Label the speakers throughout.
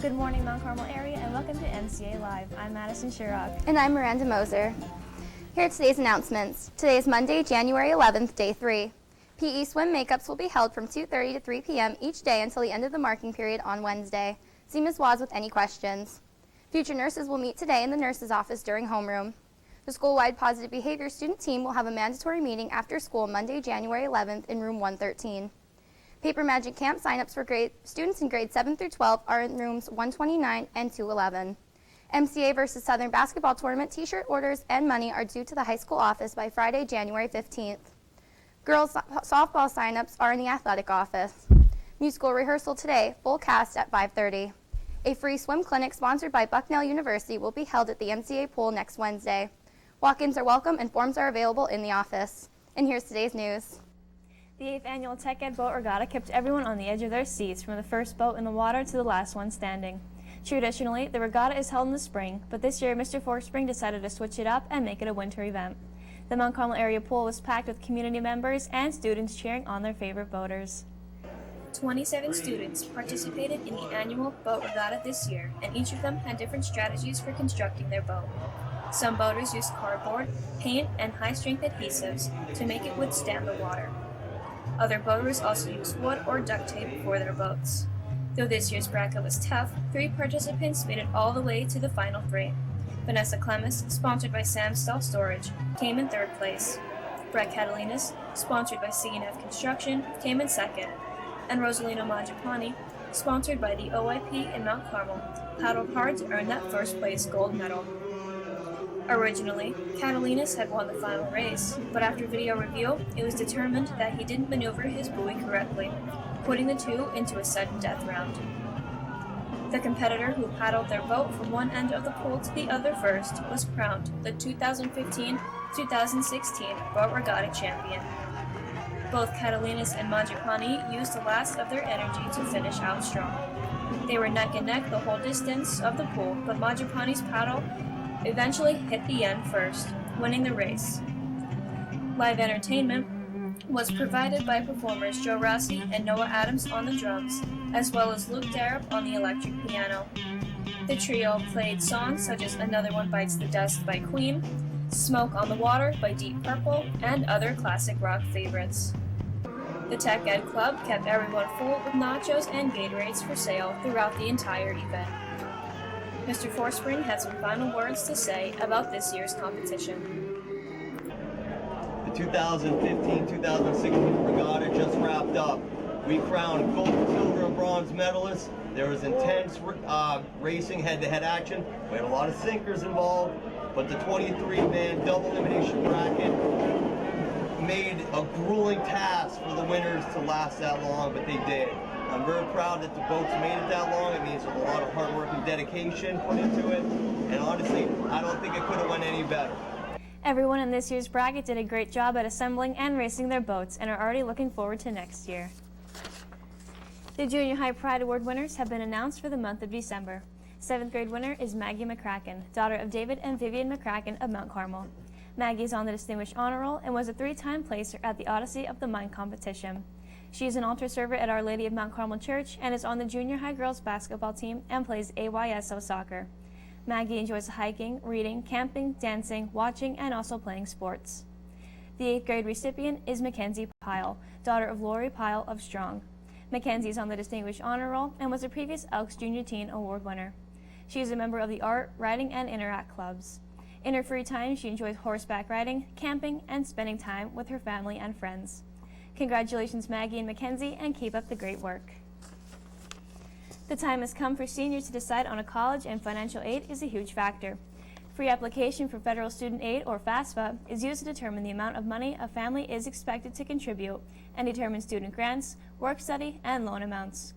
Speaker 1: Good morning, Mount Carmel area, and welcome to MCA Live. I'm Madison Sherrock.
Speaker 2: And I'm Miranda Moser. Here are today's announcements. Today is Monday, January 11th, Day 3. PE swim makeups will be held from 2:30 to 3 p.m. each day until the end of the marking period on Wednesday. See Ms. Waz with any questions. Future nurses will meet today in the nurse's office during homeroom. The school-wide positive behavior student team will have a mandatory meeting after school Monday, January 11th in room 113. Paper Magic Camp signups for students in grades 7 through 12 are in rooms 129 and 211. MCA versus Southern basketball tournament t-shirt orders and money are due to the high school office by Friday, January 15th. Girls softball signups are in the athletic office. Musical rehearsal today, full cast at 5:30. A free swim clinic sponsored by Bucknell University will be held at the MCA pool next Wednesday. Walk-ins are welcome and forms are available in the office. And here's today's news.
Speaker 1: The 8th annual Tech Ed Boat Regatta kept everyone on the edge of their seats from the first boat in the water to the last one standing. Traditionally, the regatta is held in the spring, but this year Mr. Forspring decided to switch it up and make it a winter event. The Mount Carmel area pool was packed with community members and students cheering on their favorite boaters. 27 students participated in the annual boat regatta this year, and each of them had different strategies for constructing their boat. Some boaters used cardboard, paint, and high-strength adhesives to make it withstand the water. Other boaters also used wood or duct tape for their boats. Though this year's bracket was tough, 3 participants made it all the way to the final 3. Vanessa Clemis, sponsored by Sam Self Storage, came in 3rd place. Brett Catalinas, sponsored by C&F Construction, came in 2nd. And Rosalina Majapani, sponsored by the OIP in Mount Carmel, paddled hard to earn that 1st place gold medal. Originally, Catalinas had won the final race, but after video review, it was determined that he didn't maneuver his buoy correctly, putting the 2 into a sudden death round. The competitor who paddled their boat from one end of the pool to the other first was crowned the 2015-2016 Boat Regatta champion. Both Catalinas and Majapani used the last of their energy to finish out strong. They were neck and neck the whole distance of the pool, but Majapani's paddle eventually hit the end first, winning the race. Live entertainment was provided by performers Joe Rossi and Noah Adams on the drums, as well as Luke Darab on the electric piano. The trio played songs such as Another One Bites the Dust by Queen, Smoke on the Water by Deep Purple, and other classic rock favorites. The Tech Ed Club kept everyone full with nachos and Gatorades for sale throughout the entire event. Mr. Forspring had some final words to say about this year's competition.
Speaker 3: The 2015-2016 regatta just wrapped up. We crowned gold, silver, and bronze medalists. There was intense racing, head-to-head action. We had a lot of sinkers involved, but the 23-man double elimination bracket made a grueling task for the winners to last that long, but they did. I'm very proud that the boats made it that long. It means there's a lot of hard work and dedication put into it, and honestly, I don't think it could have went any better.
Speaker 1: Everyone in this year's bracket did a great job at assembling and racing their boats and are already looking forward to next year. The Junior High Pride Award winners have been announced for the month of December. 7th grade winner is Maggie McCracken, daughter of David and Vivian McCracken of Mount Carmel. Maggie is on the Distinguished Honor Roll and was a 3-time placer at the Odyssey of the Mind competition. She is an altar server at Our Lady of Mount Carmel Church and is on the junior high girls basketball team and plays AYSO soccer. Maggie enjoys hiking, reading, camping, dancing, watching, and also playing sports. The 8th grade recipient is Mackenzie Pyle, daughter of Lori Pyle of Strong. Mackenzie is on the Distinguished Honor Roll and was a previous Elks Junior Teen Award winner. She is a member of the Art, Writing, and Interact clubs. In her free time, she enjoys horseback riding, camping, and spending time with her family and friends. Congratulations, Maggie and Mackenzie, and keep up the great work. The time has come for seniors to decide on a college, and financial aid is a huge factor. Free application for Federal Student Aid, or FASFA, is used to determine the amount of money a family is expected to contribute and determine student grants, work study, and loan amounts.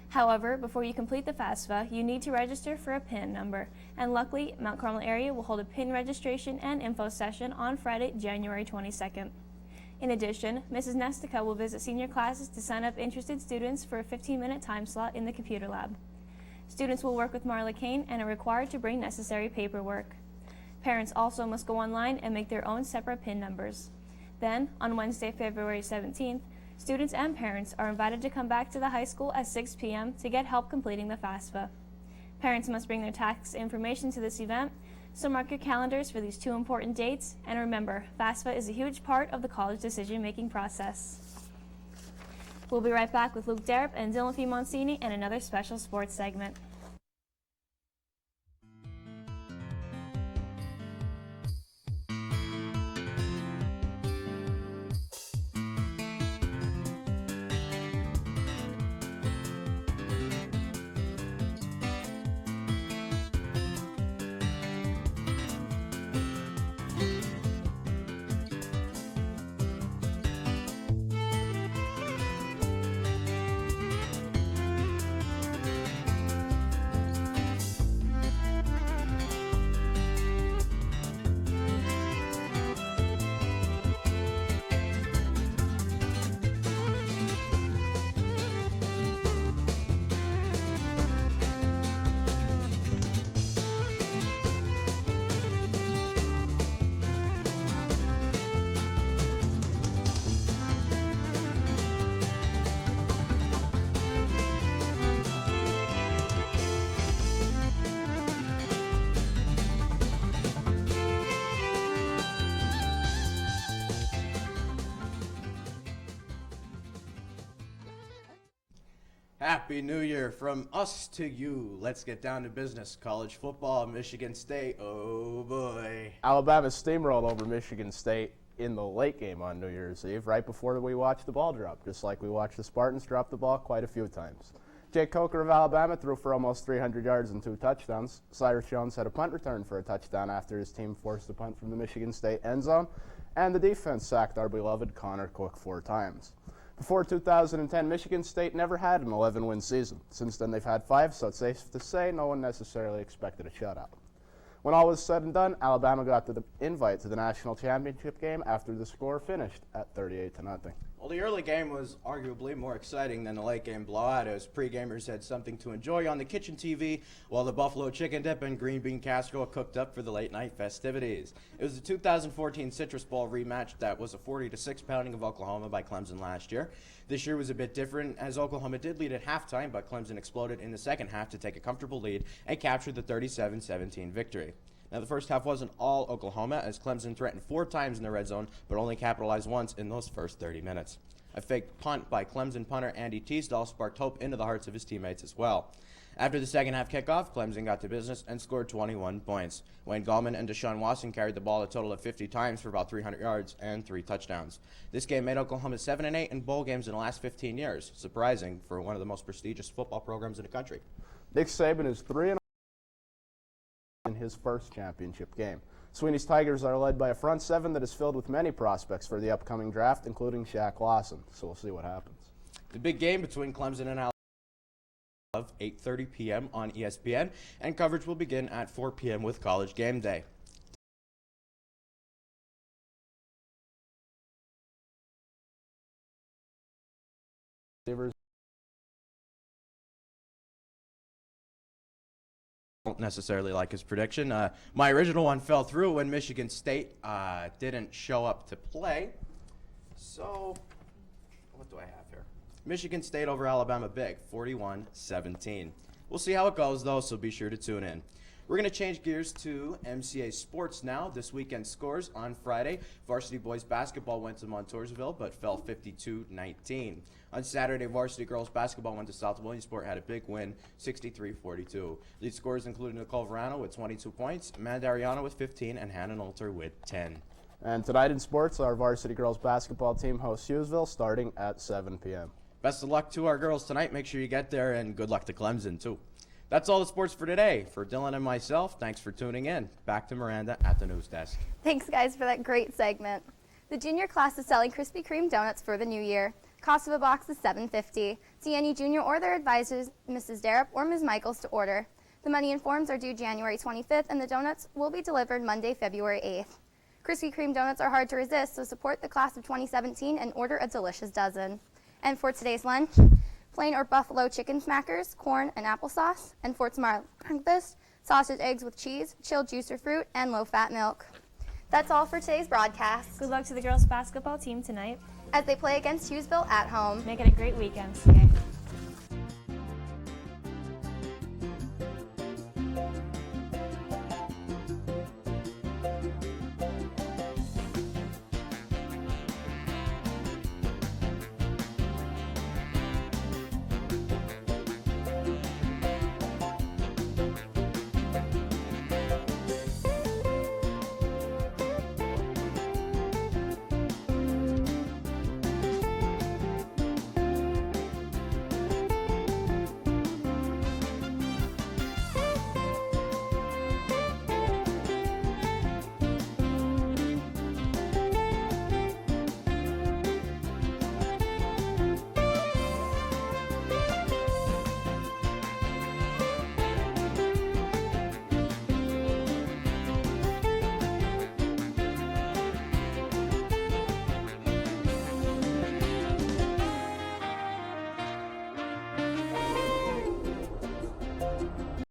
Speaker 1: However, before you complete the FASFA, you need to register for a PIN number, and luckily, Mount Carmel area will hold a PIN registration and info session on Friday, January 22nd. In addition, Mrs. Nestica will visit senior classes to sign up interested students for a 15-minute time slot in the computer lab. Students will work with Marla Kane and are required to bring necessary paperwork. Parents also must go online and make their own separate PIN numbers. Then, on Wednesday, February 17th, Students and parents are invited to come back to the high school at 6 p.m. to get help completing the FASFA. Parents must bring their tax information to this event, so mark your calendars for these two important dates, and remember, FASFA is a huge part of the college decision-making process. We'll be right back with Luke Darrop and Dylan Fimoncini and another special sports segment.
Speaker 4: Happy New Year from us to you. Let's get down to business. College football, Michigan State, oh boy.
Speaker 5: Alabama steamrolled over Michigan State in the late game on New Year's Eve, right before we watched the ball drop, just like we watched the Spartans drop the ball quite a few times. Jake Coker of Alabama threw for almost 300 yards and 2 touchdowns. Cyrus Jones had a punt return for a touchdown after his team forced a punt from the Michigan State end zone, and the defense sacked our beloved Connor Cook 4 times. Before 2010, Michigan State never had an 11-win season. Since then, they've had 5, so it's safe to say no one necessarily expected a shutout. When all was said and done, Alabama got the invite to the national championship game after the score finished at 38-0.
Speaker 4: Well, the early game was arguably more exciting than the late game blowout, as pre-gamers had something to enjoy on the kitchen TV while the buffalo chicken dip and green bean casserole cooked up for the late night festivities. It was the 2014 Citrus Bowl rematch that was a 40-6 pounding of Oklahoma by Clemson last year. This year was a bit different, as Oklahoma did lead at halftime, but Clemson exploded in the second half to take a comfortable lead and capture the 37-17 victory. Now, the first half wasn't all Oklahoma, as Clemson threatened 4 times in the red zone, but only capitalized once in those first 30 minutes. A fake punt by Clemson punter Andy Teasdall sparked hope into the hearts of his teammates as well. After the second half kickoff, Clemson got to business and scored 21 points. Wayne Gallman and Deshaun Watson carried the ball a total of 50 times for about 300 yards and 3 touchdowns. This game made Oklahoma 7-8 in bowl games in the last 15 years, surprising for one of the most prestigious football programs in the country.
Speaker 5: Nick Saban is 3-0 in his first championship game. Sweeney's Tigers are led by a front 7 that is filled with many prospects for the upcoming draft, including Shaq Lawson. So we'll see what happens.
Speaker 4: The big game between Clemson and Alabama of 8:30 p.m. on ESPN, and coverage will begin at 4 p.m. with College Game Day. Don't necessarily like his prediction. My original one fell through when Michigan State didn't show up to play. So, what do I have here? Michigan State over Alabama big, 41-17. We'll see how it goes, though, so be sure to tune in. We're going to change gears to MCA sports now. This weekend scores on Friday. Varsity boys basketball went to Montoursville, but fell 52-19. On Saturday, varsity girls basketball went to South Williamsport, had a big win, 63-42. Lead scorers included Nicole Verano with 22 points, Amanda Ariano with 15, and Hannah Nolter with 10.
Speaker 5: And tonight in sports, our varsity girls basketball team hosts Hughesville starting at 7 p.m.
Speaker 4: Best of luck to our girls tonight. Make sure you get there, and good luck to Clemson, too. That's all the sports for today. For Dylan and myself, thanks for tuning in. Back to Miranda at the news desk.
Speaker 2: Thanks, guys, for that great segment. The junior class is selling Krispy Kreme donuts for the new year. Cost of a box is $7.50. See any junior or their advisors, Mrs. Darrop or Ms. Michaels, to order. The money and forms are due January 25th, and the donuts will be delivered Monday, February 8th. Krispy Kreme donuts are hard to resist, so support the class of 2017 and order a delicious dozen. And for today's lunch, plain or buffalo chicken smackers, corn and applesauce, and for tomorrow breakfast, sausage eggs with cheese, chilled juice or fruit, and low-fat milk. That's all for today's broadcast.
Speaker 1: Good luck to the girls basketball team tonight.
Speaker 2: as they play against Hughesville at home.
Speaker 1: Make it a great week, MCA.